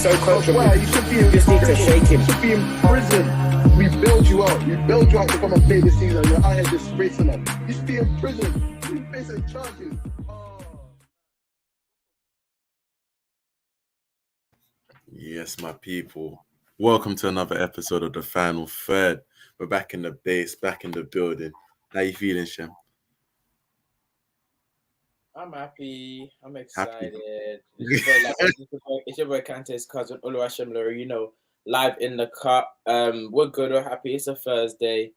so comfortable. Well, you should be in You just need to prison. shake him. You should be in prison. We bailed you out. We bailed you out to come and play this season. You're out here disgracing us. You should be in prison. You facing charges. Yes, my people. Welcome to another episode of the Final Third. We're back in the base, back in the building. How you feeling, Shem? I'm happy. I'm excited. Happy. It's your boy Kante's cousin Oluwashim Lori, live in the cup. We're good. We're happy. It's a Thursday.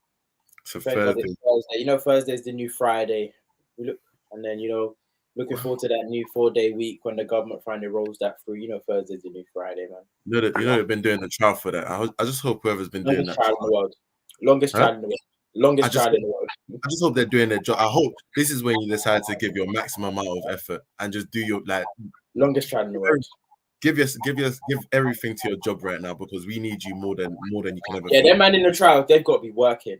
It's a Thank God Thursday. it's Thursday. Thursday's the new Friday. Looking forward to that new 4-day week when the government finally rolls that through. Thursday's the new Friday, man. They've been doing the trial for that. I just hope whoever's been doing that. Longest trial in the world. Longest trial in the world. I just hope they're doing their job. I hope this is when you decide to give your maximum amount of effort and just do your longest trial in the world. Give everything to your job right now because we need you more than you can ever. Yeah, them man in the trial, they've got to be working.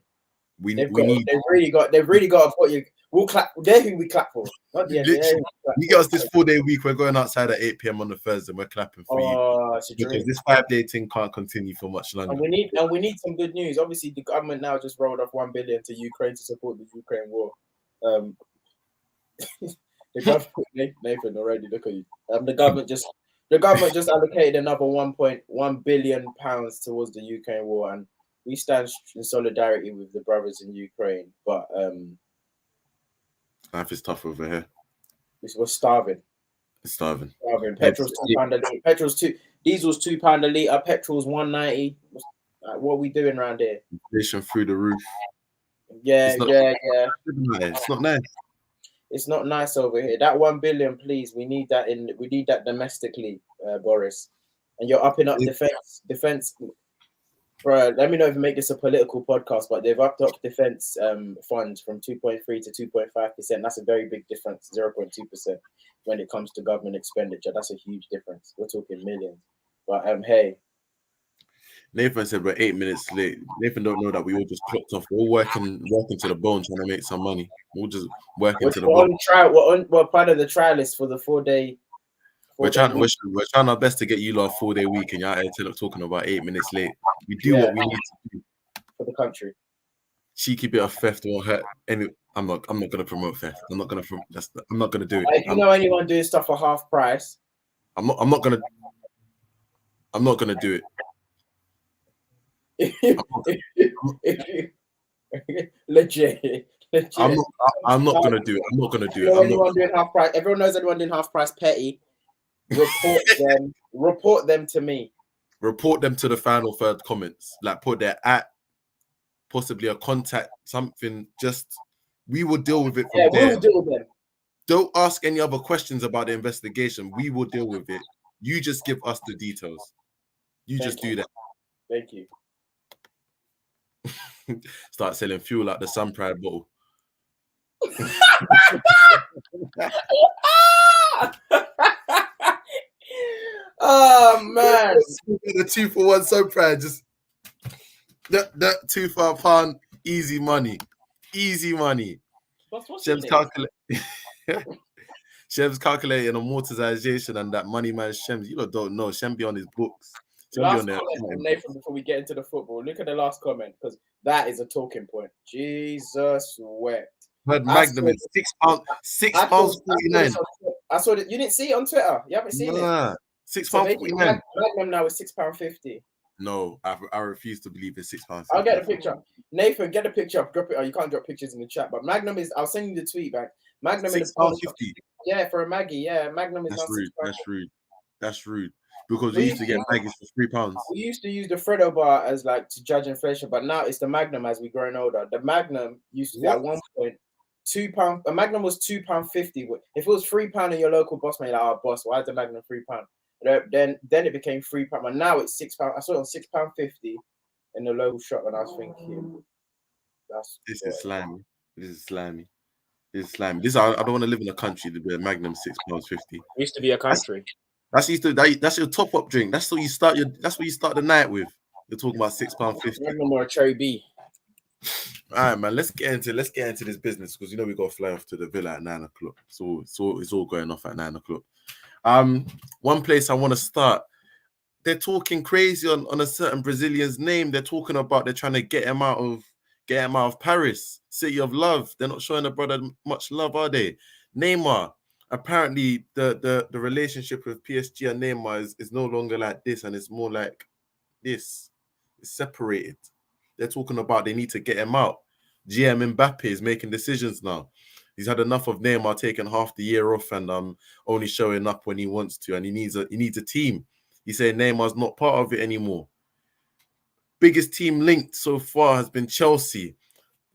They've really got to put you. We'll clap. They're who we clap for. Not the end. You get us this 4-day week. We're going outside at 8 p.m. on the Thursday. We're clapping for you because this 5-day thing can't continue for much longer. And we need some good news. Obviously, the government now just rolled off $1 billion to Ukraine to support the Ukraine war. The government, Nathan, already look at you. The government just allocated another £1.1 billion towards the Ukraine war, and we stand in solidarity with the brothers in Ukraine. But life is tough over here. We're starving. It's starving. Petrol's £2 a litre. Diesel's £2 a litre. Petrol's $1.90. What are we doing around here? Inflation through the roof. Yeah. It's not nice. It's not nice over here. That $1 billion, please. We need that domestically, Boris. And you're upping up defense. Bro, let me know if you make this a political podcast, but they've upped up defense funds from 2.3 to 2.5%. That's a very big difference, 0.2% when it comes to government expenditure. That's a huge difference. We're talking millions. But hey. Nathan said we're 8 minutes late. Nathan don't know that we all just clocked off. We're all working to the bone trying to make some money. We're just working to the bone. We're part of the trial list for the 4-day. We're trying our best to get you lot a 4-day week, and you're out here talking about 8 minutes late. We do what we need to do for the country. Cheeky bit of theft won't hurt. Anyway, I'm not going to promote theft. I'm not going to do it. If you know anyone doing stuff for half price, I'm not going to do it. Legit. I'm not going to do it. I'm not going to do it. Anyone doing half price? Everyone knows anyone doing half price petty. Report them to me. Report them to the Final Third comments. Put their possibly a contact, something. We will deal with it from there. We will deal with them. Don't ask any other questions about the investigation. We will deal with it. You just give us the details. Do that. Thank you. Start selling fuel like the Sun Pride bottle. Oh man, the 2-for-1 Sun Pride, just that £2 for £1, easy money. Shem's calculating amortization and that money man Shem. You don't know. Shem be on his books. Last comment from Nathan before we get into the football. Look at the last comment because that is a talking point. Jesus wept. But Magnum is £6, £6.49. I saw it. You didn't see it on Twitter. You haven't seen it. £6.49. Magnum now is £6.50. No, I refuse to believe it's £6. I'll get a picture. Nathan, get a picture up. Drop it. Oh, you can't drop pictures in the chat. But Magnum is. I'll send you the tweet back. Magnum is £6.50. Yeah, for a Maggie. Yeah, Magnum is. That's rude. Because we used to get Maggies for £3. We used to use the Freddo bar as to judge inflation, but now it's the Magnum as we growing older. The Magnum used to be at one point £2. A Magnum was £2.50. If it was £3 in your local boss, man, like, boss, why is the Magnum £3? Then it became £3, but now it's £6. I saw it on £6.50 in the local shop, and I was thinking, this is slimy. I don't want to live in a country that the Magnum £6.50. It used to be a country. That's your top up drink. That's what you start the night with. You're talking about £6.50. Magnum or a Cherry B. All right, man. Let's get into this business because we got to fly off to the villa at 9 o'clock. So it's all going off at 9 o'clock. One place I want to start. they're talking crazy on a certain Brazilian's name. They're talking about they're trying to get him out of Paris, city of love. They're not showing the brother much love, are they? Neymar. Apparently, the relationship with PSG and Neymar is no longer like this, and it's more like this. It's separated. They're talking about they need to get him out. GM Mbappe is making decisions now. He's had enough of Neymar taking half the year off and only showing up when he wants to, and he needs a team. He's saying Neymar's not part of it anymore. Biggest team linked so far has been Chelsea.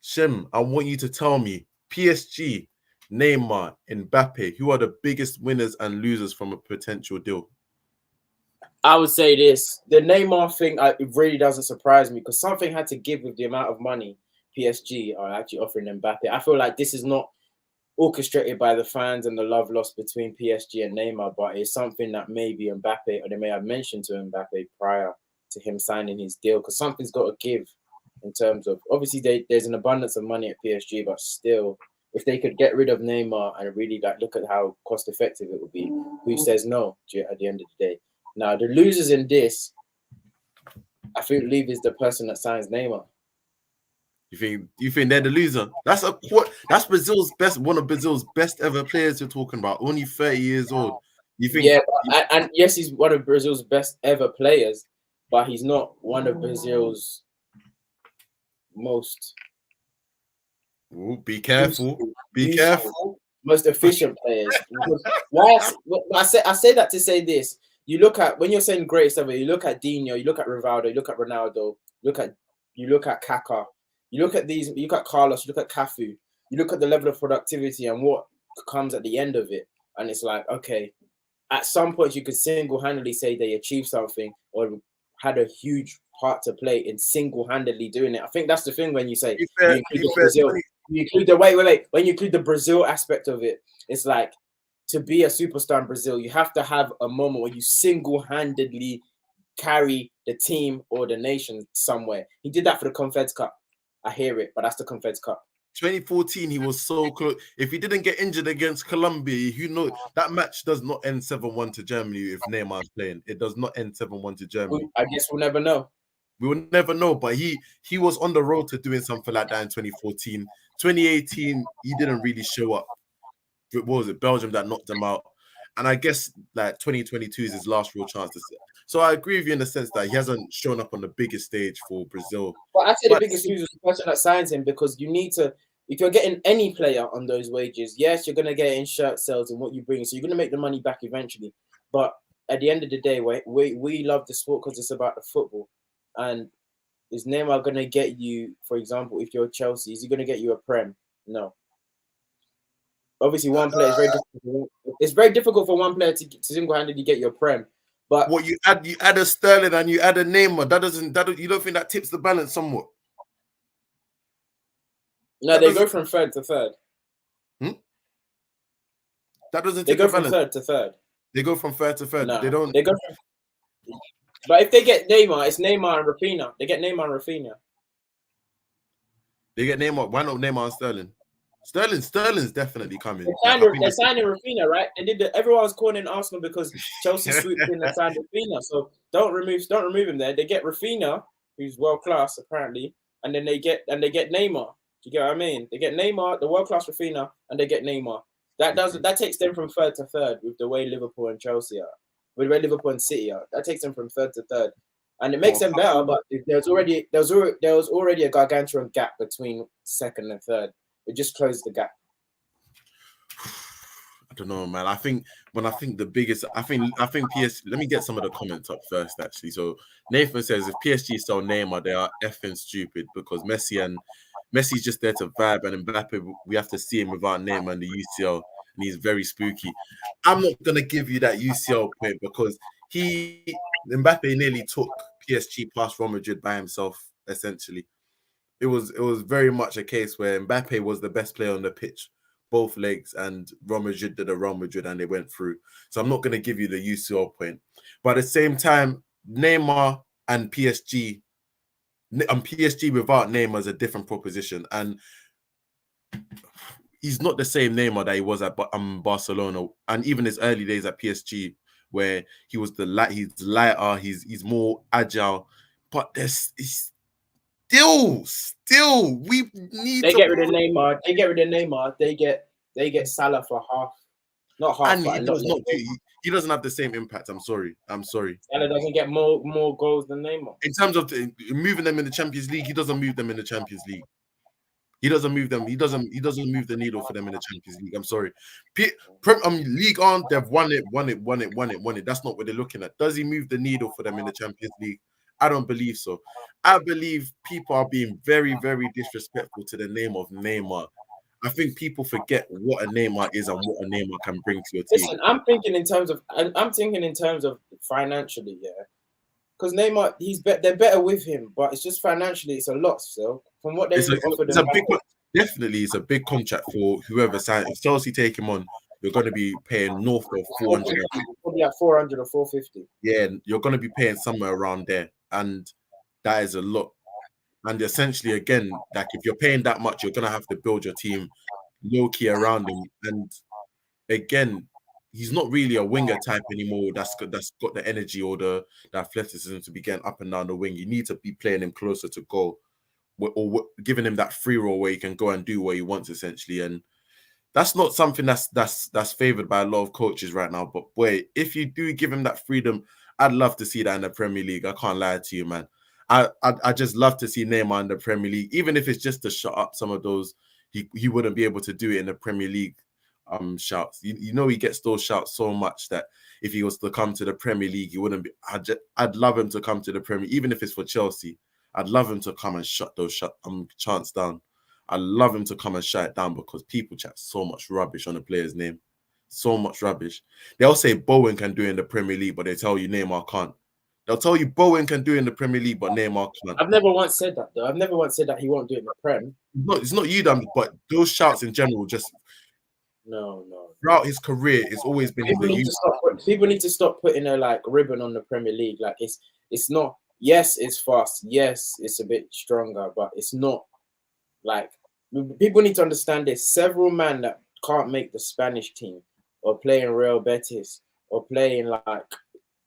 Shem, I want you to tell me, PSG, Neymar, Mbappe, who are the biggest winners and losers from a potential deal? I would say this. The Neymar thing, it really doesn't surprise me because something had to give with the amount of money PSG are actually offering Mbappe. I feel like this is not orchestrated by the fans and the love lost between PSG and Neymar, but it's something that maybe Mbappe, or they may have mentioned to Mbappe prior to him signing his deal, because something's got to give in terms of, obviously there's an abundance of money at PSG, but still, if they could get rid of Neymar and really look at how cost effective it would be, who says no at the end of the day? Now, the losers in this, I think Levy is the person that signs Neymar. You think they're the loser? That's Brazil's best, one of Brazil's best ever players you're talking about. Only 30 years old. You think? Yeah, and yes, he's one of Brazil's best ever players, but he's not one of Brazil's most. Ooh, be careful. Most efficient players. Why I say that to say this. You look at, when you're saying greatest ever, you look at Dino, you look at Rivaldo, you look at Ronaldo, you look at Kaká, you look at these, you look at Carlos, you look at Cafu, you look at the level of productivity and what comes at the end of it, and it's like, okay, at some point you could single-handedly say they achieved something or had a huge part to play in single-handedly doing it. I think that's the thing when you say when you include the Brazil aspect of it, it's like, to be a superstar in Brazil, you have to have a moment where you single-handedly carry the team or the nation somewhere. He did that for the Confeds Cup. I hear it, but that's the Confeds Cup. 2014, he was so close. If he didn't get injured against Colombia, that match does not end 7-1 to Germany if Neymar's playing. It does not end 7-1 to Germany. I guess we'll never know. We will never know, but he was on the road to doing something like that in 2014. 2018, he didn't really show up. What was it? Belgium that knocked him out. And I guess like 2022 is his last real chance to sit. So I agree with you in the sense that he hasn't shown up on the biggest stage for Brazil. But I'd say the biggest loser is the person that signs him, because you need to, if you're getting any player on those wages, yes, you're going to get in shirt sales and what you bring. So you're going to make the money back eventually. But at the end of the day, we love the sport because it's about the football. And is Neymar going to get you, for example, if you're Chelsea, is he going to get you a Prem? No. Obviously, one player is very difficult. It's very difficult for one player to single-handedly get your Prem. But what you add a Sterling and you add a Neymar, you don't think that tips the balance somewhat? No, they go from third to third. That doesn't. They go from third to third. They go from third to third. No, they don't. They go from. But if they get Neymar, it's Neymar and Raphinha. They get Neymar and Raphinha. They get Neymar. Why not Neymar and Sterling? Sterling's definitely coming. They're signing Raphinha, right? They did. Everyone was calling Arsenal because Chelsea swooped in and signed Raphinha. So don't remove him there. They get Raphinha, who's world class apparently, and then they get Neymar. Do you get what I mean? They get Neymar, the world class Raphinha, and they get Neymar. That takes them from third to third with the way Liverpool and Chelsea are, with the way Liverpool and City are. That takes them from third to third, and it makes them better. But there was already a gargantuan gap between second and third. It just closed the gap. I don't know, man. I think the biggest, I think PSG. Let me get some of the comments up first, actually. So Nathan says if PSG sell Neymar, they are effing stupid because Messi's just there to vibe, and Mbappe, we have to see him without Neymar and the UCL, and he's very spooky. I'm not gonna give you that UCL point because Mbappe nearly took PSG past Real Madrid by himself, essentially. It was very much a case where Mbappe was the best player on the pitch, both legs, and Real Madrid did a Real Madrid and they went through. So I'm not going to give you the UCL point. But at the same time, Neymar and PSG without Neymar is a different proposition. And he's not the same Neymar that he was at Barcelona. And even his early days at PSG where he was he's lighter, he's more agile, but it's still we need They to get rid of Neymar. They get rid of Neymar. They get Salah for half, not half, and but a lot less. he doesn't have the same impact. I'm sorry. Salah doesn't get more goals than Neymar. In terms of moving them in the Champions League, he doesn't move them in the Champions League. He doesn't move them. He doesn't move the needle for them in the Champions League. I'm sorry. League on, they've won it. That's not what they're looking at. Does he move the needle for them in the Champions League? I don't believe so. I believe people are being very, very disrespectful to the name of Neymar. I think people forget what a Neymar is and what a Neymar can bring to your team. Listen, I'm thinking in terms of financially, yeah. Because Neymar, they're better with him, but it's just financially, it's a lot still. From what they offered him, definitely it's a big contract for whoever signed. If Chelsea take him on, you're going to be paying north of 400. Probably like 400 or 450. Yeah, you're going to be paying somewhere around there, and that is a lot. And essentially, again, like if you're paying that much, you're going to have to build your team low key around him. And again, he's not really a winger type anymore. That's got the energy or the athleticism to be getting up and down the wing. You need to be playing him closer to goal, or giving him that free roll where he can go and do what he wants essentially. And that's not something that's favored by a lot of coaches right now. But boy, if you do give him that freedom, I'd love to see that in the Premier League. I can't lie to you, man. I just love to see Neymar in the Premier League, even if it's just to shut up some of those. He wouldn't be able to do it in the Premier League. Shouts. You know he gets those shouts so much that if he was to come to the Premier League, he wouldn't be. I'd love him to come to the Premier, even if it's for Chelsea. I'd love him to come and shut those chants down. I love him to come and shut it down because people chat so much rubbish on the player's name, so much rubbish. They'll say Bowen can do it in the Premier League, but they tell you Neymar can't. They'll tell you Bowen can do it in the Premier League, but Neymar can't. I've never once said that though. I've never once said that he won't do it in the Prem. No, it's not you, Dan, but those shouts in general just. No. Throughout his career, it's always been. People need to stop putting a like ribbon on the Premier League. Like it's not. Yes, it's fast. Yes, it's a bit stronger, but it's not like people need to understand this. Several men that can't make the Spanish team or play in Real Betis or play in like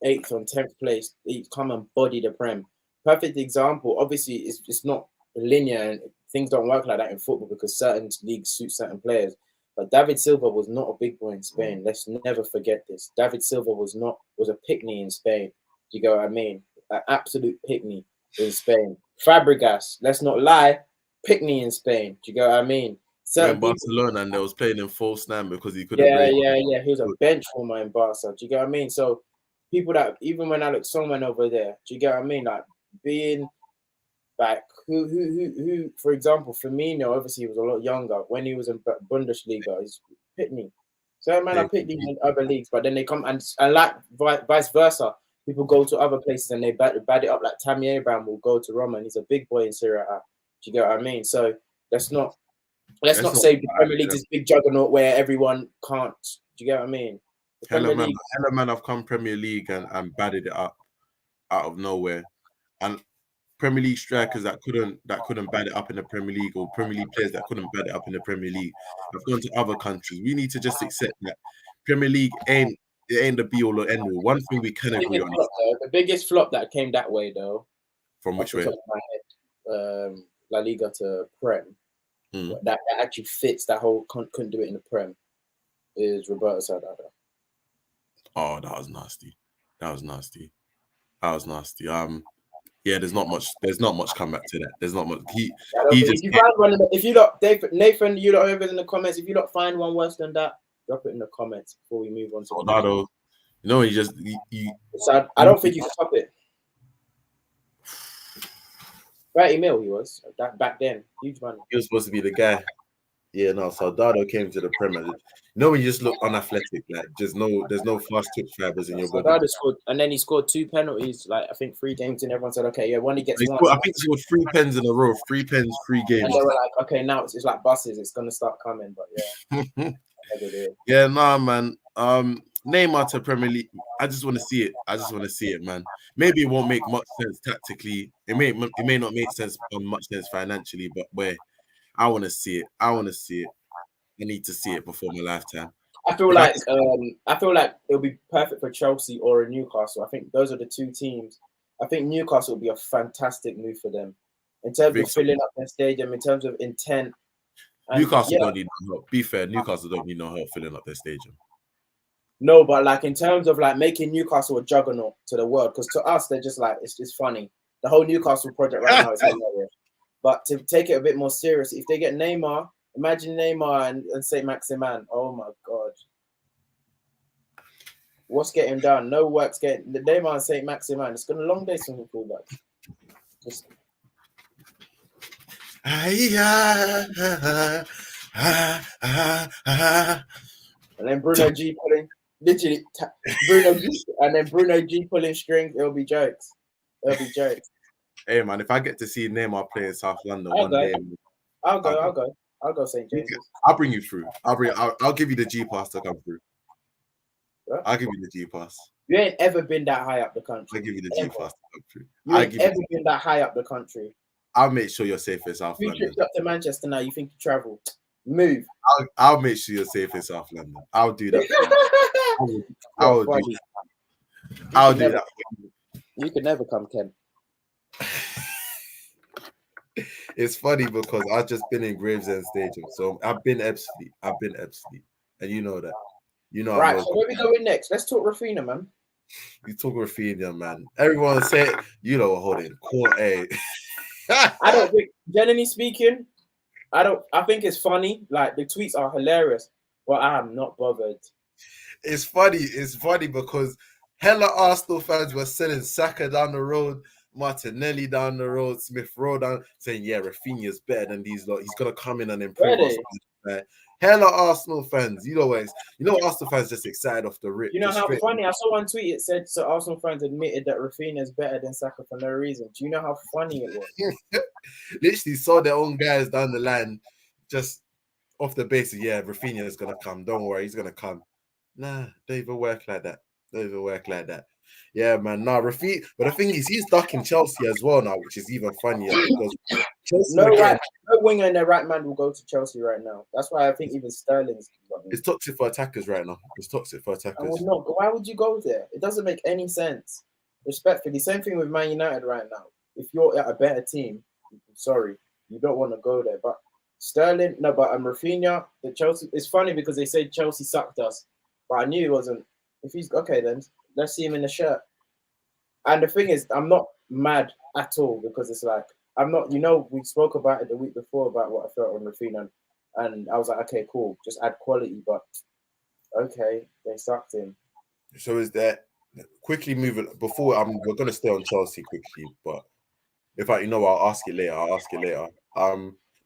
8th or 10th place, they come and body the Prem. Perfect example. Obviously, it's not linear and things don't work like that in football because certain leagues suit certain players. But David Silva was not a big boy in Spain. Let's never forget this. David Silva was a pickney in Spain. Do you get what I mean? An absolute pickney in Spain. Fabregas, let's not lie, pickney in Spain. Do you get what I mean? In Barcelona, and they was playing in false nine because he couldn't. Yeah. He was a bench warmer in Barca. Do you get what I mean? So people that even when Alex Songman over there, do you get what I mean? Like being like who for example, Firmino, obviously he was a lot younger when he was in Bundesliga. He's Pitney. So man, I Pitney in other leagues, but then they come and like vice versa. People go to other places and they bad it up. Like Tammy Abraham will go to Roma and he's a big boy in Serie A. Do you get what I mean? So let's not say the Premier League is big juggernaut where everyone can't. Do you get what I mean? Hella man have come Premier League and batted it up out of nowhere, and Premier League strikers that couldn't bat it up in the Premier League, or Premier League players that couldn't bat it up in the Premier League have gone to other countries. We need to just accept that Premier League ain't the be all or end all. One thing we can agree on. The biggest flop that came that way though. From which way? La Liga to Prem. That actually fits that whole couldn't do it in the Prem. Is Roberto Sardada. Oh, that was nasty. Yeah, there's not much comeback to that. There's not much. If you lot, Nathan, you lot over in the comments. If you lot find one worse than that, drop it in the comments before we move on to Ronaldo. No, I don't think you can stop it. 30 mil he was that back then. Huge money. He was supposed to be the guy. Yeah, no. Soldado came to the Premier League. When you just look unathletic, like there's no fast twitch fibers in your body. Soldado scored, and then he scored 2 penalties. Like I think 3 games, and everyone said, "Okay, yeah, when he gets one." I think he scored 3 pens in a row, 3 pens, 3 games. And they were like, "Okay, now it's like buses. It's gonna start coming." But yeah, yeah, nah, man. Neymar to Premier League. I just want to see it. Man. Maybe it won't make much sense tactically. It may not make much sense financially, but I want to see it. I need to see it before my lifetime. I feel like it'll be perfect for Chelsea or a Newcastle. I think those are the two teams. I think Newcastle will be a fantastic move for them in terms of filling up their stadium, in terms of intent. And Newcastle don't need no help. Be fair, Newcastle don't need no help filling up their stadium. No, but like in terms of like making Newcastle a juggernaut to the world, because to us they're just like it's just funny. The whole Newcastle project right now is hilarious. But to take it a bit more serious, if they get Neymar, imagine Neymar and Saint Maximin. Oh my God. What's getting done? No work's getting the Neymar and Saint Maximin. It's gonna long day from the fullbacks. Just and then Bruno G pulling Bruno G and then Bruno G pulling strings. It'll be jokes. Hey man, if I get to see Neymar play in South London I'll go St. James's. I'll bring you through. I'll give you the G pass to come through. What? I'll give you the G pass. You ain't ever been that high up the country. I'll give you the G pass to come through. You ain't ever been that high up the country. I'll make sure you're safe in South London. You tripped up to Manchester now. You think you travel? Move. I'll make sure you're safe in South London. I'll do that. I'll do that. You can never come, Ken. It's funny because I've just been in Gravesend Stadium, so I've been Ebbsfleet, and you know that. You know. Right. So where we going next? Let's talk Raphinha, man. You talk Raphinha, man. Everyone say it. You know, hold it. Court A. I don't think, generally speaking, I think it's funny. Like the tweets are hilarious, but I'm not bothered. It's funny because hella Arsenal fans were selling Saka down the road, Martinelli down the road, Smith Rowe down, saying, yeah, Raphinha's better than these lot. He's gonna come in and improve us. Hella Arsenal fans, you know Arsenal fans just excited off the rip. You know how funny? I saw one tweet. It said, "So Arsenal fans admitted that Raphinha is better than Saka for no reason." Do you know how funny it was? Literally saw their own guys down the line, just off the basis. Yeah, Raphinha is gonna come. Don't worry, he's gonna come. Nah, don't even work like that. Yeah, man. Nah, Raphinha. But the thing is, he's stuck in Chelsea as well now, which is even funnier because Chelsea no winger in their right man will go to Chelsea right now. That's why I think even Sterling's. It's toxic for attackers right now. Why would you go there? It doesn't make any sense. Respectfully, same thing with Man United right now. If you're at a better team, sorry, you don't want to go there. But Sterling, no, but Raphinha, the Chelsea. It's funny because they said Chelsea sucked us, but I knew it wasn't. If he's okay, then let's see him in the shirt. And the thing is, I'm not mad at all because it's like I'm not. We spoke about it the week before about what I felt on Raphinha, and I was like, okay, cool, just add quality. But okay, they sucked him. So is that quickly moving before? We're gonna stay on Chelsea quickly, but if I'll ask it later.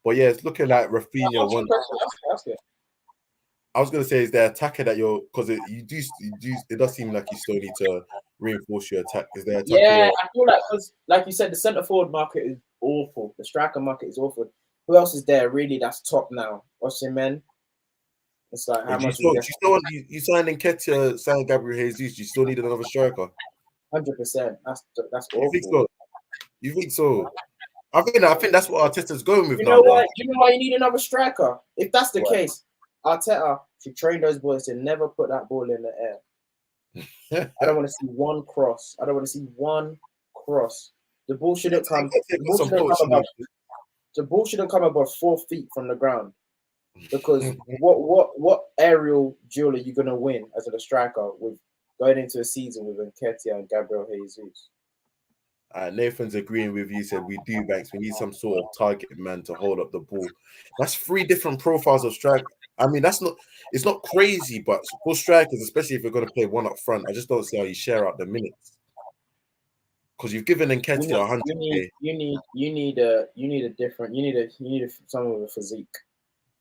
But yeah, it's looking like Raphinha. Ask it. I was gonna say, is there attacker that because it does seem like you still need to reinforce your attack. Is there attacker? Yeah, I feel like because, like you said, the centre forward market is awful. The striker market is awful. Who else is there really that's top now? Osimhen. It's like how much you signed Nketiah, signed Gabriel Jesus. You still need another striker. 100%. That's awful. You think so? I think that's what Arteta's going with. You know why you need another striker? If that's the case, Arteta should train those boys to never put that ball in the air. I don't want to see one cross. The ball shouldn't come. The ball shouldn't come above 4 feet from the ground. Because what aerial duel are you gonna win as a striker with going into a season with Nketiah and Gabriel Jesus? Nathan's agreeing with you. Said we do, Banks. We need some sort of target man to hold up the ball. That's 3 different profiles of striker. I mean, it's not crazy, but for strikers, especially if you're going to play one up front, I just don't see how you share out the minutes. Because you've given Nketiah 100. You need someone with a physique.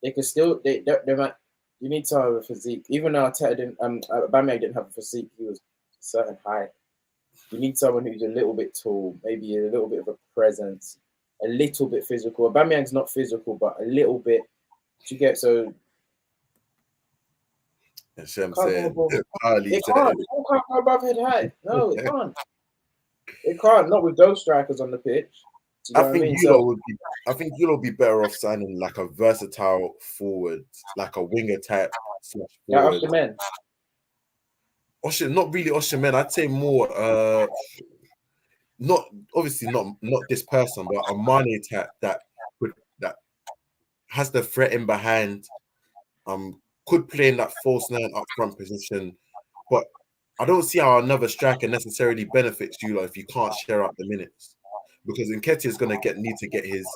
They could still they might. You need someone with a physique. Even though Arteta didn't, Aubameyang didn't have a physique, he was a certain height. You need someone who's a little bit tall, maybe a little bit of a presence, a little bit physical. Aubameyang's not physical, but a little bit. You get so. That's what I'm saying. It can't go above head height. No, it can't. It can't. Not with those strikers on the pitch. I think you'll be better off signing like a versatile forward, like a winger type Yeah, forward. Osimhen. Not really Osimhen. I'd say more. Not obviously not this person, but a Mane type that has the threat in behind. Could play in that false nine up front position, but I don't see how another striker necessarily benefits you if you can't share out the minutes. Because Nketiah is going to need to get his.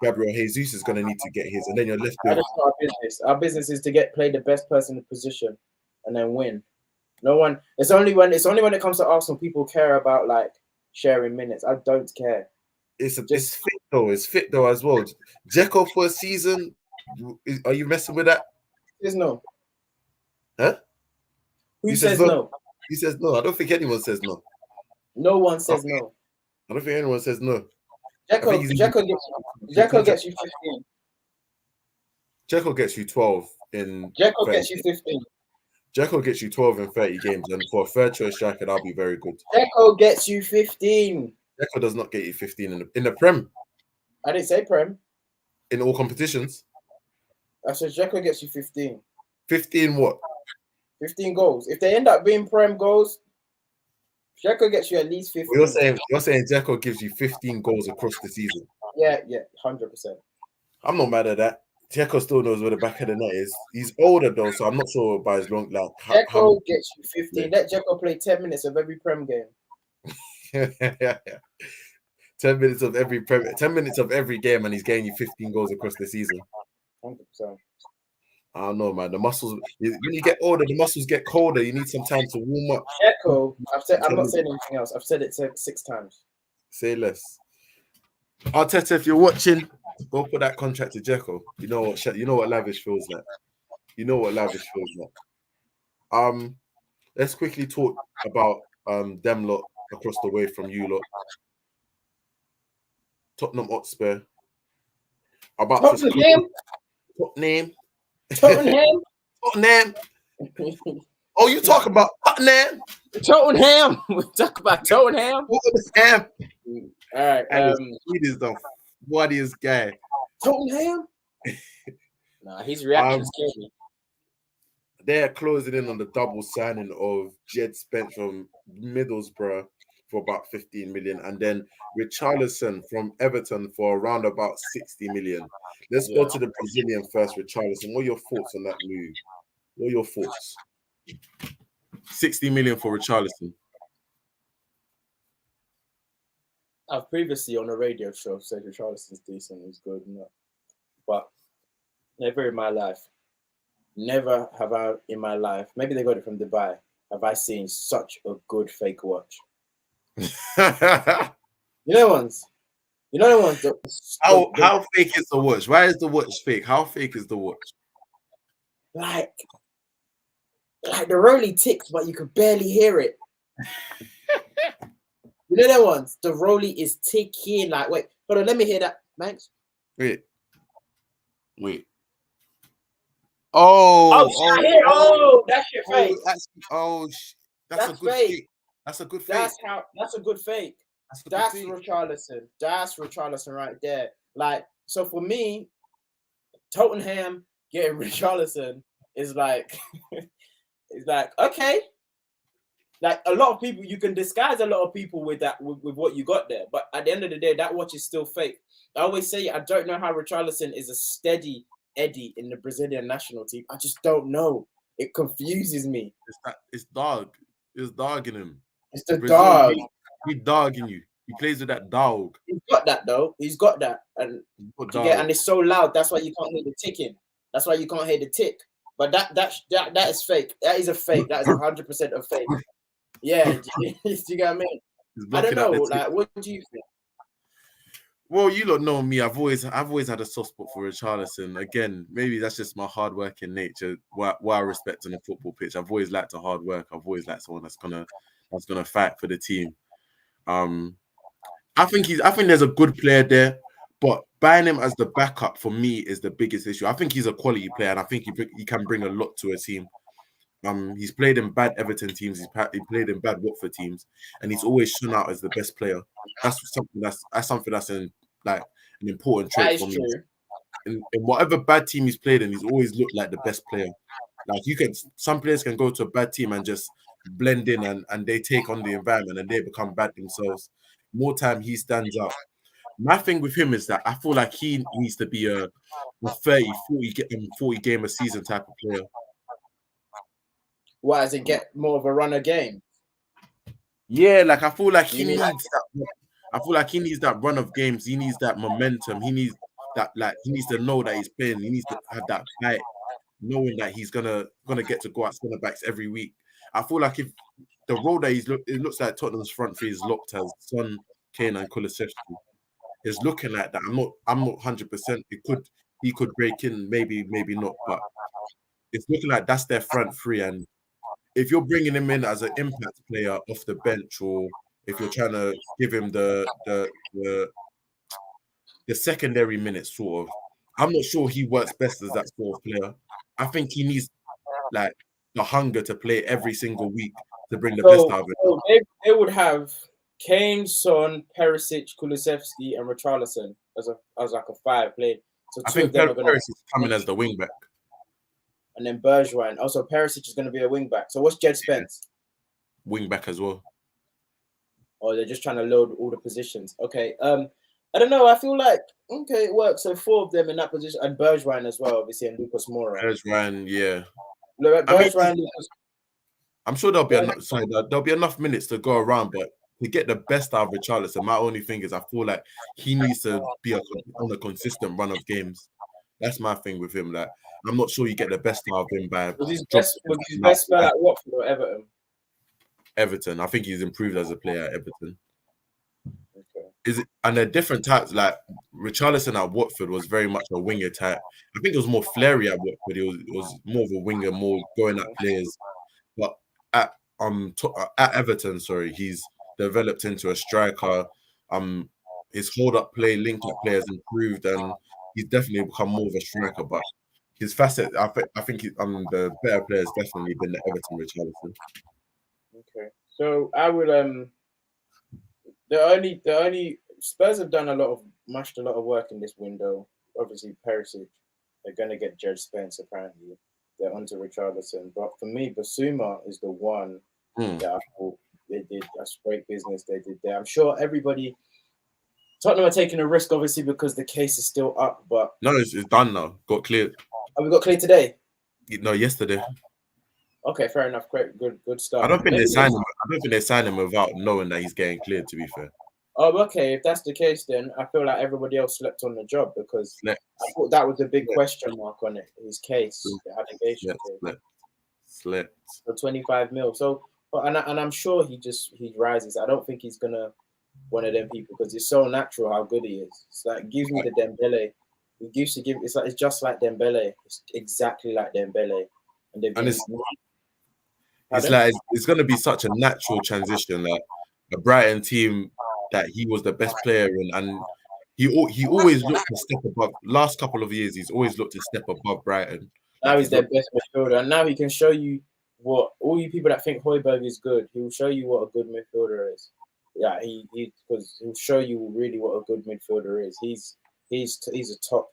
Gabriel Jesus is going to need to get his, and then you're left with. That is not our business. Our business is to play the best person in the position, and then win. No one. It's only when it comes to Arsenal people care about like sharing minutes. I don't care. It's fit though. It's fit though as well. Dzeko for a season. Are you messing with that? Says no. Huh? Who says no? He says no. I don't think anyone says no. No one says no. I don't think anyone says no. Dzeko gets you 15. Dzeko gets you 12 in. Dzeko gets you 15. Dzeko gets you 12 in 30 games, and for a third choice striker, that'll be very good. Dzeko gets you 15. Dzeko does not get you 15 in the Prem. I didn't say Prem. In all competitions. I said Dzeko gets you 15. 15 what? 15 goals. If they end up being Prem goals, Dzeko gets you at least 15. Well, you're saying Dzeko gives you 15 goals across the season. Yeah, 100%. I'm not mad at that. Dzeko still knows where the back of the net is. He's older though, so I'm not sure by his long like. Dzeko gets you 15. Let Dzeko play 10 minutes of every Prem game. 10 minutes of every 10 minutes of every game, and he's getting you 15 goals across the season. 100%. I don't know, man. The muscles, when you get older, the muscles get colder. You need some time to warm up. Dzeko, I'm not saying anything else. I've said it 6 times. Say less. Arteta, if you're watching, go put that contract to Dzeko. You know what lavish feels like. You know what lavish feels like. Let's quickly talk about them lot across the way from you lot. Tottenham Hotspur. Tottenham. Oh, you talk about Tottenham? Tottenham. We talk about Tottenham. Tottenham. All right. He is the funniest guy. Tottenham. Nah, his reactions killed me. They're closing in on the double signing of Jed Spence from Middlesbrough for about 15 million, and then Richarlison from Everton for around about 60 million. Let's go to the Brazilian first, Richarlison. What are your thoughts on that move? What are your thoughts? 60 million for Richarlison. I've previously on a radio show said Richarlison's decent, he's good, but never in my life, never have I in my life, maybe they got it from Dubai, have I seen such a good fake watch. You know the ones. How fake is the watch? Why is the watch fake? How fake is the watch? Like the Rolly ticks, but you could barely hear it. You know the ones? The Rolly is ticking. Like, wait, hold on, let me hear that, Max. Wait. Oh, that's your fake. That's a good fake. fake. That's a good fake. That's a good fake. That's Richarlison. That's Richarlison right there. Like, so for me, Tottenham getting Richarlison is like, it's like, okay. Like a lot of people, you can disguise a lot of people with that, with what you got there. But at the end of the day, that watch is still fake. I always say, I don't know how Richarlison is a steady Eddie in the Brazilian national team. I just don't know. It confuses me. It's dog. It's dog in him. It's the dog. He's dogging you. He plays with that dog. He's got that though. He's got that, and it's so loud. That's why you can't hear the ticking. That's why you can't hear the tick. But that is fake. That is a fake. That is 100% a fake. Yeah, do you get what I mean? I don't know. Like, what do you think? Well, you lot know me. I've always had a soft spot for Richarlison. Again, maybe that's just my hard-working nature. Why I respect on the football pitch. I've always liked to hard work. I've always liked someone that's gonna fight for the team. I think there's a good player there, but buying him as the backup for me is the biggest issue. I think he's a quality player, and I think he can bring a lot to a team. He's played in bad Everton teams. He played in bad Watford teams, and he's always shown out as the best player. That's something that's an important trait for me. In whatever bad team he's played in, he's always looked like the best player. Like some players can go to a bad team and just blend in and they take on the environment and they become bad themselves. More time he stands out. My thing with him is that I feel like he needs to be a 30, 40 game a season type of player. Why does it get more of a runner game? Yeah, like I feel like he needs that. I feel like he needs that run of games. He needs that momentum. He needs that, like, he needs to know that he's playing. He needs to have that fight, knowing that he's gonna get to go at centre backs every week. I feel like if the role that it looks like Tottenham's front three is locked as Son, Kane, and Kulusevski. Is looking like that. I'm not 100%. He could break in, maybe not, but it's looking like that's their front three. And if you're bringing him in as an impact player off the bench, or if you're trying to give him the secondary minutes, sort of, I'm not sure he works best as that sort of player. I think he needs like the hunger to play every single week to bring the best out of it. So they would have Kane, Son, Perisic, Kulusevski, and Richarlison as like a 5 play. So I think Perisic is coming as the wing back. And then Verge. Also, Perisic is going to be a wing back. So what's Jed Spence? Wing back as well. Oh, they're just trying to load all the positions. Okay. I don't know. I feel like, okay, it works. So 4 of them in that position. And Verge as well, obviously, and Lucas Moura. Verge, yeah. I'm sure there'll be enough minutes to go around, but to get the best out of Richarlison, my only thing is I feel like he needs to be on a consistent run of games. That's my thing with him. Like, I'm not sure you get the best out of him by. Was his best spell at Watford or Everton? Everton. I think he's improved as a player at Everton. Okay. And they're different types. Like Richarlison at Watford was very much a winger type. I think it was more flary at Watford. It was more of a winger, more going at players. But at Everton, he's developed into a striker. His hold-up play, link-up play has improved, and he's definitely become more of a striker. But his facet, I think the better player has definitely been the Everton Richarlison. Okay, so I would the only Spurs have done mashed a lot of work in this window. Obviously, Perisic, they're gonna get Jed Spence apparently. They're onto Richarlison, but for me, Basuma is the one that I thought they did. That's great business they did there. I'm sure Tottenham are taking a risk, obviously, because the case is still up. But no, it's done now. Got cleared. Oh, we got cleared today? No, yesterday. Okay, fair enough. Great, good start. I don't think they signed him without knowing that he's getting cleared. To be fair. Oh, okay. If that's the case, then I feel like everybody else slept on the job because I thought that was a big question mark on it. His case, the allegation case. Slept. For 25 mil. So, and I'm sure he rises. I don't think he's gonna one of them people because it's so natural how good he is. It's like gives me the Dembele. He used to give. It's just like Dembele. It's exactly like Dembele. And it's going to be such a natural transition. Like a Brighton team that he was the best player in, and he always looked to step above. Last couple of years, he's always looked to step above Brighton. Now he's their best midfielder, and now he can show you what all you people that think Højbjerg is good. He will show you what a good midfielder is. Yeah, because he'll show you really what a good midfielder is. He's a top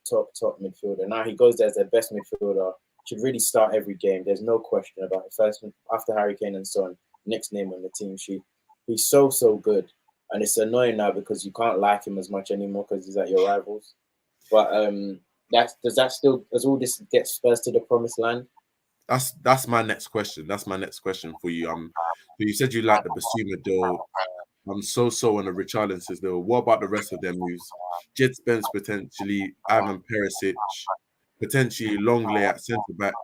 midfielder. Now he goes there as their best midfielder. Should really start every game. There's no question about it. First, after Harry Kane and Son, next name on the team sheet. He's so good, and it's annoying now because you can't like him as much anymore because he's at your rivals. But does all this get Spurs to the promised land? That's my next question. That's my next question for you. So you said you like the Basuma deal. I'm so on the Richarlison deal. What about the rest of their moves? Jed Spence potentially, Ivan Perisic, potentially Longley at centre back,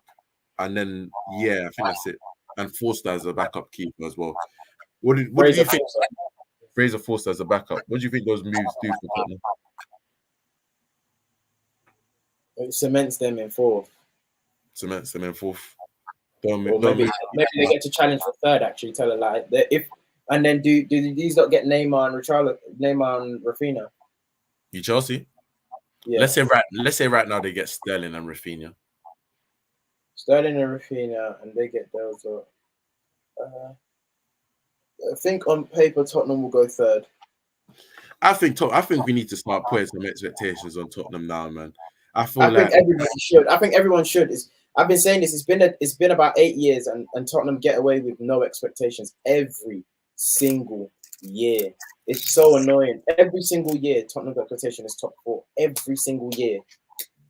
and then I think that's it. And Forster as a backup keeper as well. What do you think? Fraser Forster as a backup. What do you think those moves do for Tottenham? It cements them in fourth. Maybe they get to challenge for third. Actually, tell a lie. And then do these not get Neymar and Raphinha? You Chelsea? Yeah. Let's say right now they get Sterling and Raphinha. Sterling and Raphinha, and they get those. I think on paper Tottenham will go third. I think we need to start putting some expectations on Tottenham now, man. I think everyone should. I've been saying this. It's been about 8 years, and Tottenham get away with no expectations every single year. It's so annoying. Every single year, Tottenham's expectation is top 4. Every single year,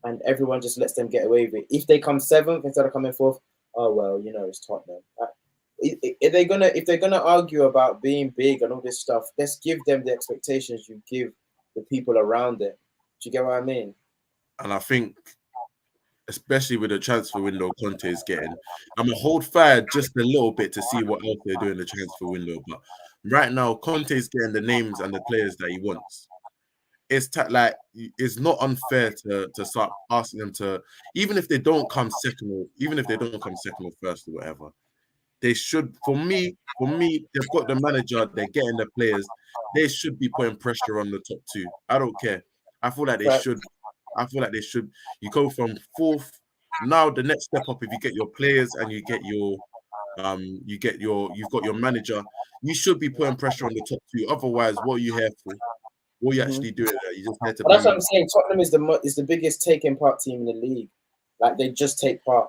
and everyone just lets them get away with it. If they come 7th instead of coming 4th, oh well, it's Tottenham. If they're gonna argue about being big and all this stuff, let's give them the expectations you give the people around them. Do you get what I mean? And I think, especially with the transfer window Conte is getting, I'm gonna hold fire just a little bit to see what else they're doing in the transfer window. But right now, Conte is getting the names and the players that he wants. It's it's not unfair to start asking them to, even if they don't come second or first or whatever. They should, for me, they've got the manager, they're getting the players. They should be putting pressure on the top 2. I don't care. I feel like they should. You go from 4th. Now the next step up, if you get your players and you've got your manager, you should be putting pressure on the top 2. Otherwise, what are you here for? What are you actually doing there? You just here to. That's what I'm saying. Tottenham is the biggest taking part team in the league. Like, they just take part.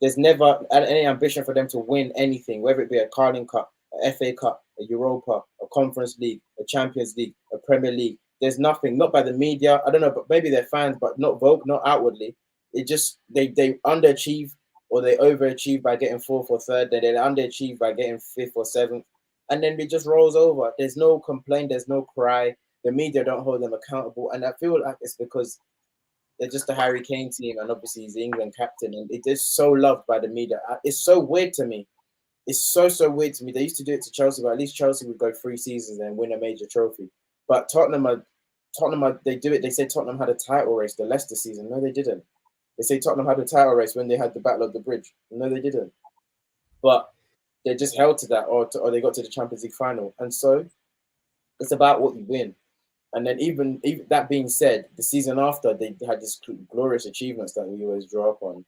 There's never any ambition for them to win anything, whether it be a Carling Cup, a FA Cup, a Europa, a Conference League, a Champions League, a Premier League. There's nothing, not by the media. I don't know, but maybe they're fans, but not outwardly. It just they underachieve or they overachieve by getting 4th or 3rd. Then they underachieve by getting 5th or 7th, and then it just rolls over. There's no complaint. There's no cry. The media don't hold them accountable, and I feel like it's because they're just a Harry Kane team, and obviously he's the England captain, and it is so loved by the media. It's so weird to me. It's so weird to me. They used to do it to Chelsea, but at least Chelsea would go 3 seasons and win a major trophy. But Tottenham, they do it. They say Tottenham had a title race the Leicester season. No, they didn't. They say Tottenham had a title race when they had the Battle of the Bridge. No, they didn't. But they just held to that, or they got to the Champions League final. And so it's about what you win. And then even that being said, the season after, they had this glorious achievements that we always draw upon.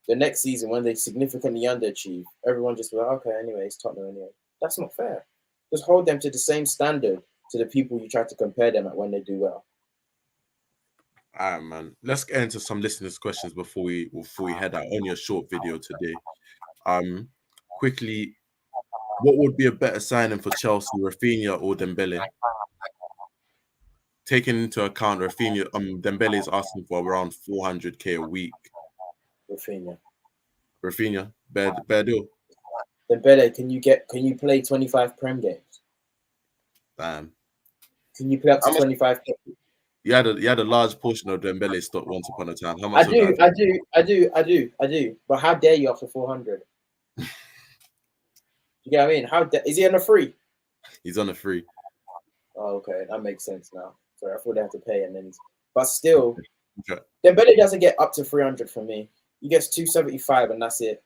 The next season, when they significantly underachieve, everyone just was like, okay, anyway, it's Tottenham anyway. That's not fair. Just hold them to the same standard to the people you try to compare them at when they do well. All right, man. Let's get into some listeners' questions before we head out. Only a short video today. Quickly, what would be a better signing for Chelsea, Raphinha or Dembele? Taking into account Raphinha, Dembele is asking for around 400k a week. Raphinha, bad deal. Dembele, can you play 25 Prem games? Damn. Can you play up to 25? You had a large portion of Dembele stock once upon a time. How I much? do. But how dare you after 400? You get what I mean? Is he on a free? He's on a free. Oh, okay, that makes sense now. Sorry, I thought they had to pay, and then but still, okay. Dembele doesn't get up to 300 from me. He gets 275, and that's it.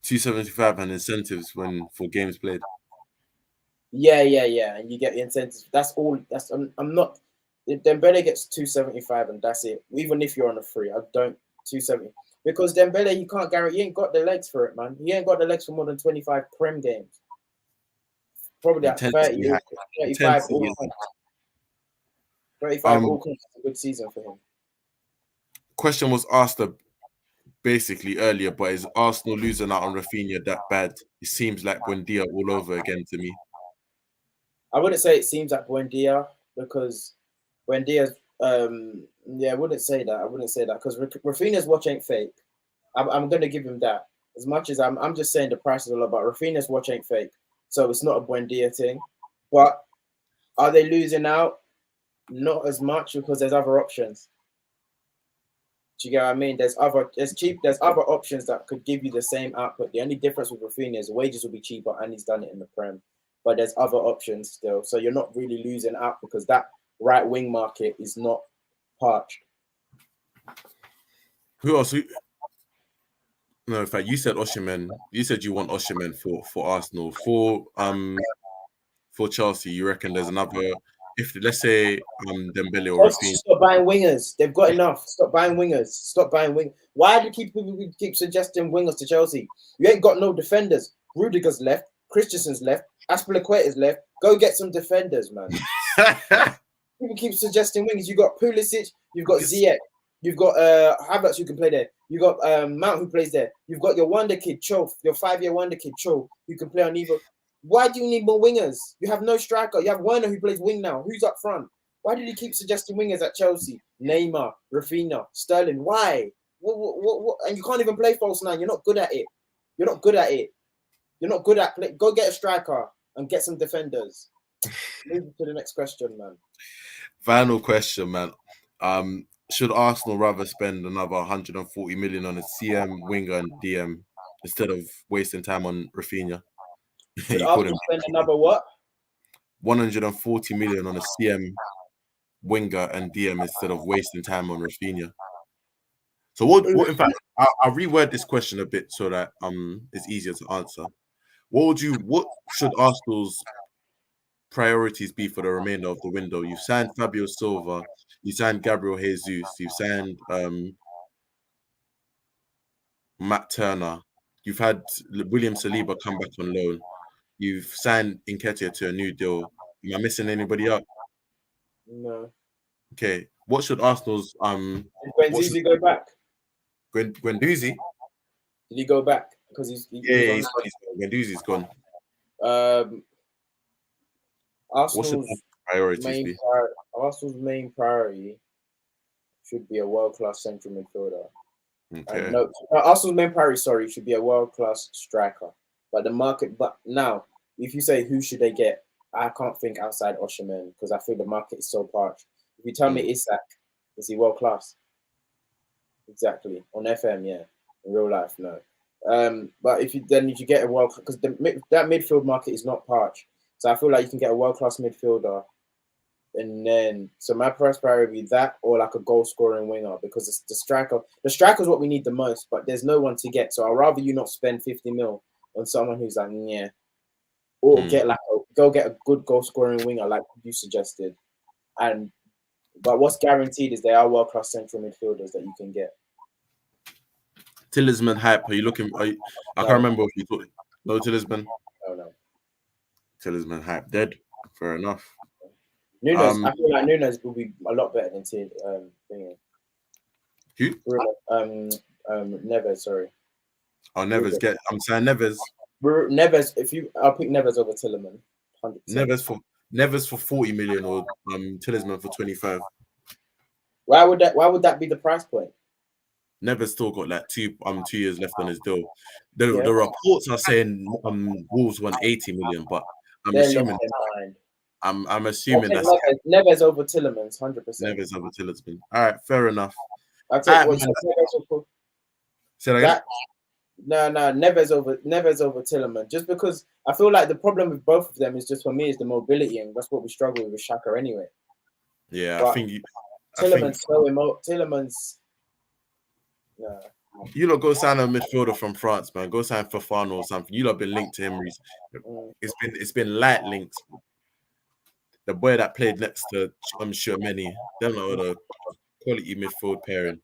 275 and incentives for games played. Yeah, and you get the incentives. That's all. I'm not. Dembele gets 275, and that's it. Even if you're on a free, I don't 270 because Dembele, you can't guarantee. He ain't got the legs for it, man. He ain't got the legs for more than 25 Prem games. Probably at 30, 35 all 35 all is a good season for him. Question was asked basically earlier, but is Arsenal losing out on Raphinha that bad? It seems like Buendia all over again to me. I wouldn't say it seems like Buendia because Buendia's I wouldn't say that because Raphinha's watch ain't fake. I'm gonna give him that. As much as I'm just saying the price is all about Raphinha's watch ain't fake. So it's not a Buendia thing. But are they losing out? Not as much because there's other options. Do you get what I mean? There's other options that could give you the same output. The only difference with Raphinha is the wages will be cheaper and he's done it in the Prem. But there's other options still. So you're not really losing out because that right wing market is not parched. Who else? No, in fact, you said Osimhen. You said you want Osimhen for Arsenal. For Chelsea, you reckon there's another? If let's say Dembele or Raphinha. Stop buying wingers. They've got enough. Stop buying wingers. Stop buying wing. Why do people keep suggesting wingers to Chelsea? You ain't got no defenders. Rudiger's left. Christensen's left. Aspilicueta's left. Go get some defenders, man. People keep suggesting wingers. You got Pulisic. You've got Ziyech. You've got Havertz who can play there. You've got Mount who plays there. You've got your wonder kid, Cho, your 5-year wonder kid, Cho, who can play on either. Why do you need more wingers? You have no striker. You have Werner who plays wing now. Who's up front? Why did he keep suggesting wingers at Chelsea? Neymar, Raphinha, Sterling. Why? What? And you can't even play false nine. You're not good at it. You're not good at it. You're not good at play. Go get a striker and get some defenders. Move to the next question, man. Final question, man. Should Arsenal rather spend another 140 million on a CM, winger, and DM instead of wasting time on Raphinha? Should Arsenal spend another what? 140 million on a CM, winger, and DM instead of wasting time on Raphinha. So what in fact, I'll reword this question a bit so that it's easier to answer. What should Arsenal's priorities be for the remainder of the window? You've signed Fabio Silva, you signed Gabriel Jesus, you've signed Matt Turner, you've had William Saliba come back on loan, you've signed Nketiah to a new deal. Am I missing anybody up? No. Okay. What should Arsenal's Did Guendouzi go back? Guendouzi? Did he go back? Because he's Guendouzi's gone. Arsenal's priorities Arsenal's main priority should be a world-class central midfielder. Okay. No, Arsenal's main priority, should be a world-class striker. But now, if you say who should they get, I can't think outside Osimhen because I feel the market is so parched. If you tell me Isak, is he world-class? Exactly. On FM, yeah. In real life, no. But if you get a world, because that midfield market is not parched. So I feel like you can get a world-class midfielder, and then so my first priority would be that or like a goal-scoring winger because it's the striker. The striker is what we need the most, but there's no one to get. So I'd rather you not spend 50 mil on someone who's like yeah, or go get a good goal-scoring winger like you suggested. But what's guaranteed is there are world-class central midfielders that you can get. Talisman hype. Are you looking? I can't remember if you thought. No Talisman. No. Talisman hype dead. Fair enough. Nunes, I feel like Nunes will be a lot better than Who? Neves, sorry. Oh, Neves. I'm saying Neves. Neves. I'll pick Neves over Tillman. 100%. Neves for 40 million or Talisman for 25. Why would that be the price point? Neves still got like 2 years left on his deal. The reports are saying Wolves want 80 million, but I'm assuming that's Neves over Tillemans, 100%. Neves over Tillman. All right, fair enough. I'll take Say that again? No, Neves over Tillman. Just because I feel like the problem with both of them is just for me is the mobility, and that's what we struggle with Xhaka anyway. Yeah, but I think Tillemans. Yeah. You lot go sign a midfielder from France, man. Go sign Fofana or something. You lot been linked to him. It's been light links. The boy that played next to Tchouameni, them are the quality midfield pairing.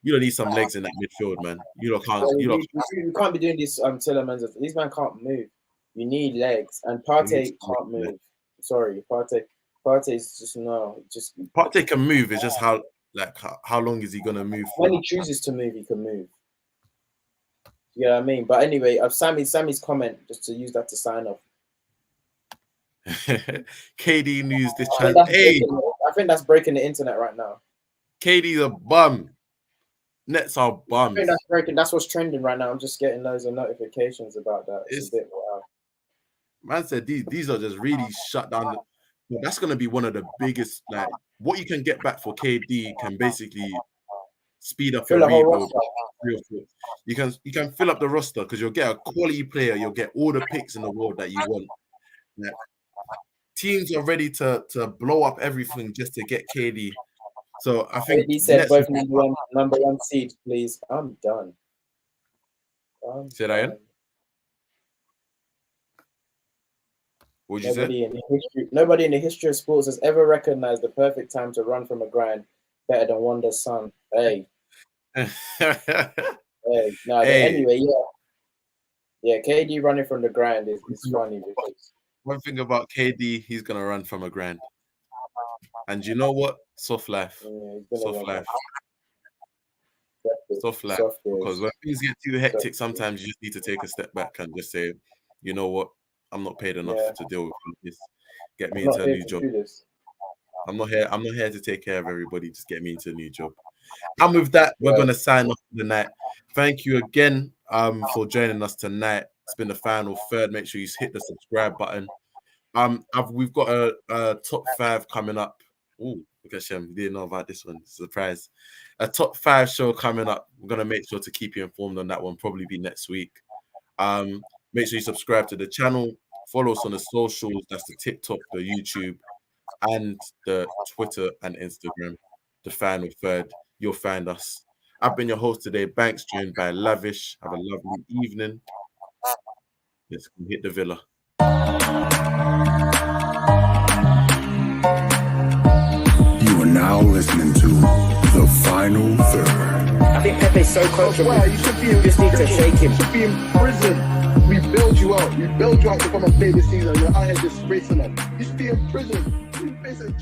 You don't need some legs in that midfield, man. You can't be doing this. Tillemans. These men can't move. You need legs, and Partey can't move. Sorry, Partey is just no. Partey can move. It's just how long is he gonna move? When he chooses to move, he can move. You know what I mean? But anyway, Sammy's comment, just to use that to sign off. KD news this I think that's breaking the internet right now. KD's a bum. Nets are bums. I think that's breaking. That's what's trending right now. I'm just getting loads of notifications about that. It's a bit wow. Man said these are just really shut down. That's gonna be one of the biggest. Like what you can get back for KD can basically speed up your rebuild. You can fill up the roster because you'll get a quality player. You'll get all the picks in the world that you want. Like, teams are ready to blow up everything just to get KD. So I think KD said both number one seed, please. I'm done. Say that again? What did you say? Nobody in the history of sports has ever recognized the perfect time to run from a grind better than Wanda's son. Hey. Anyway, yeah, KD running from the grind is funny because one thing about KD, he's gonna run from a grind, and you know what? Soft life, soft life. soft life. Soft Because boys. when things get too hectic, Soft sometimes you just need to take a step back and just say, you know what, I'm not paid enough Yeah. to deal with this. Get me I'm into not a here new to job. do this. I'm not here to take care of everybody. Just get me into a new job. And with that, we're Right. gonna sign off for the night. Thank you again for joining us tonight. It's been the final third. Make sure you hit the subscribe button. We've got a top 5 coming up. Ooh, look at Shem. Didn't know about this one. Surprise. A top 5 show coming up. We're gonna make sure to keep you informed on that one. Probably be next week. Make sure you subscribe to the channel. Follow us on the socials. That's the TikTok, the YouTube, and the Twitter and Instagram. The final third. You'll find us. I've been your host today, Banks, joined by Lavish. Have a lovely evening. Let's hit the villa. You are now listening to The Final Third. I think Pepe's so comfortable. Wow, you should be in just need to prison. shake him. You should be in prison. We build you out. We build you out to come and play this season. You're out here disgracing us. You should be in prison. You basically